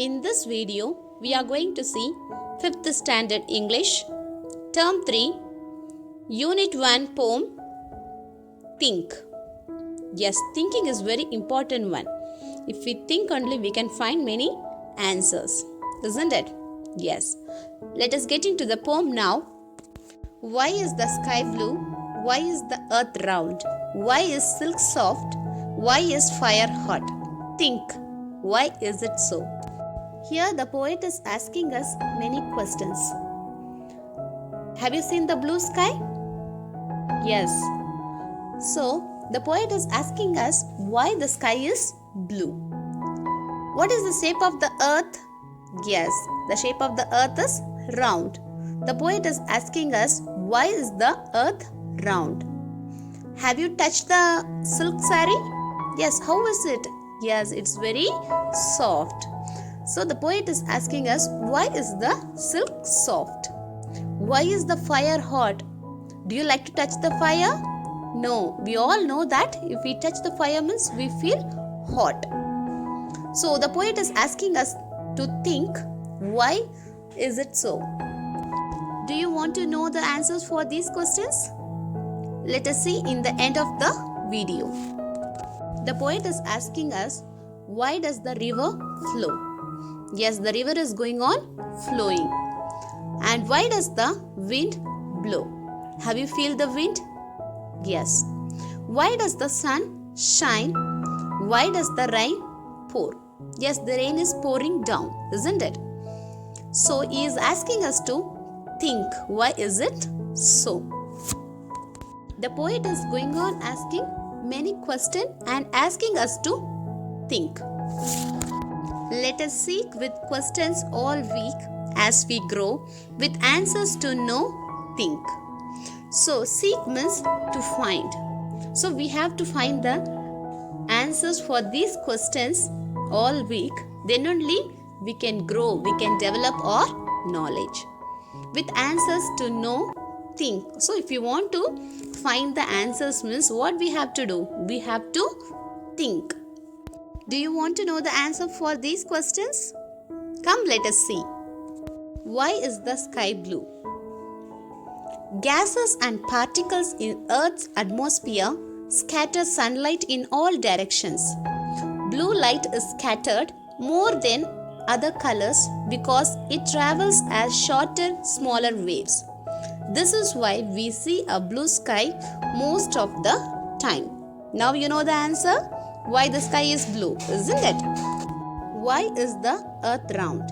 In this video, we are going to see 5th Standard English, Term 3, Unit 1 Poem, Think. Yes, thinking is very important one. If we think only, we can find many answers, isn't it? Yes. Let us get into the poem now. Why is the sky blue? Why is the earth round? Why is silk soft? Why is fire hot? Think. Why is it so? Here the poet is asking us many questions. Have you seen the blue sky? Yes. So the poet is asking us why the sky is blue. What is the shape of the earth? Yes, the shape of the earth is round. The poet is asking us why is the earth round? Have you touched the silk saree? Yes, how is it? Yes, it's very soft. So the poet is asking us why is the silk soft? Why is the fire hot? Do you like to touch the fire? No, we all know that if we touch the fire means we feel hot. So the poet is asking us to think why is it so? Do you want to know the answers for these questions? Let us see in the end of the video. The poet is asking us why does the river flow? Yes, the river is going on flowing. And why does the wind blow? Have you feel the wind? Yes. Why does the sun shine? Why does the rain pour? Yes, the rain is pouring down, isn't it? So he is asking us to think, why is it so? The poet is going on asking many questions and asking us to think. Let us seek with questions all week as we grow, with answers to know, think. So seek means to find. So we have to find the answers for these questions all week. Then only we can grow, we can develop our knowledge. With answers to know, think. So if you want to find the answers means what we have to do? We have to think. Do you want to know the answer for these questions? Come, let us see. Why is the sky blue? Gases and particles in Earth's atmosphere scatter sunlight in all directions. Blue light is scattered more than other colors because it travels as shorter, smaller waves. This is why we see a blue sky most of the time. Now you know the answer. Why the sky is blue, isn't it? Why is the earth round?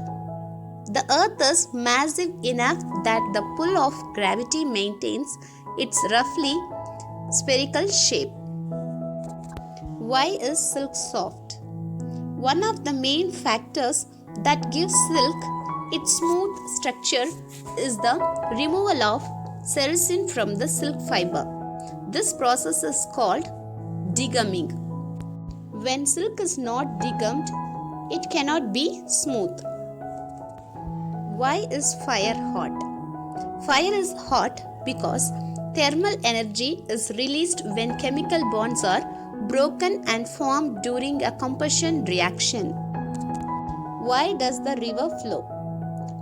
The earth is massive enough that the pull of gravity maintains its roughly spherical shape. Why is silk soft? One of the main factors that gives silk its smooth structure is the removal of sericin from the silk fiber. This process is called degumming. When silk is not degummed, it cannot be smooth. Why is fire hot? Fire is hot because thermal energy is released when chemical bonds are broken and formed during a combustion reaction. Why does the river flow?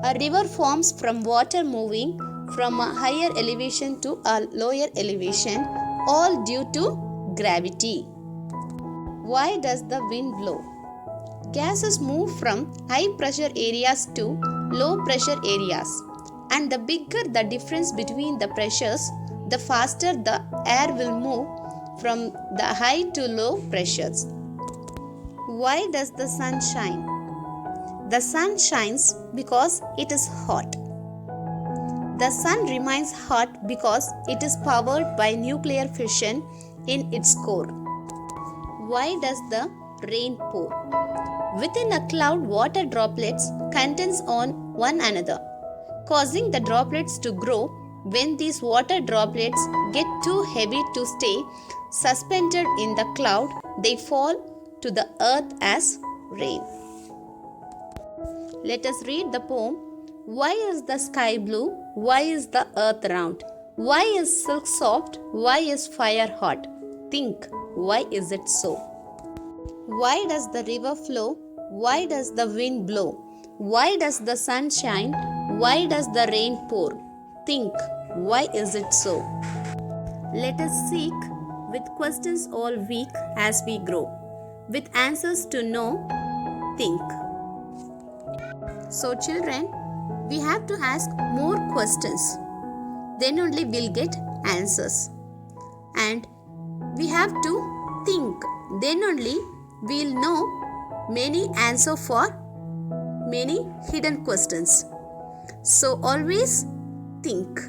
A river forms from water moving from a higher elevation to a lower elevation, all due to gravity. Why does the wind blow? Gases move from high pressure areas to low pressure areas, and the bigger the difference between the pressures, the faster the air will move from the high to low pressures. Why does the sun shine? The sun shines because it is hot. The sun remains hot because it is powered by nuclear fission in its core. Why does the rain pour? Within a cloud, water droplets condense on one another, causing the droplets to grow. When these water droplets get too heavy to stay suspended in the cloud, they fall to the earth as rain. Let us read the poem. Why is the sky blue? Why is the earth round? Why is silk soft? Why is fire hot? Think, why is it so? Why does the river flow? Why does the wind blow? Why does the sun shine? Why does the rain pour? Think, why is it so? Let us seek with questions all week as we grow, with answers to know, think. So children, we have to ask more questions. Then only we'll get answers. And we have to think. Then only we'll know many answers for many hidden questions. So always think.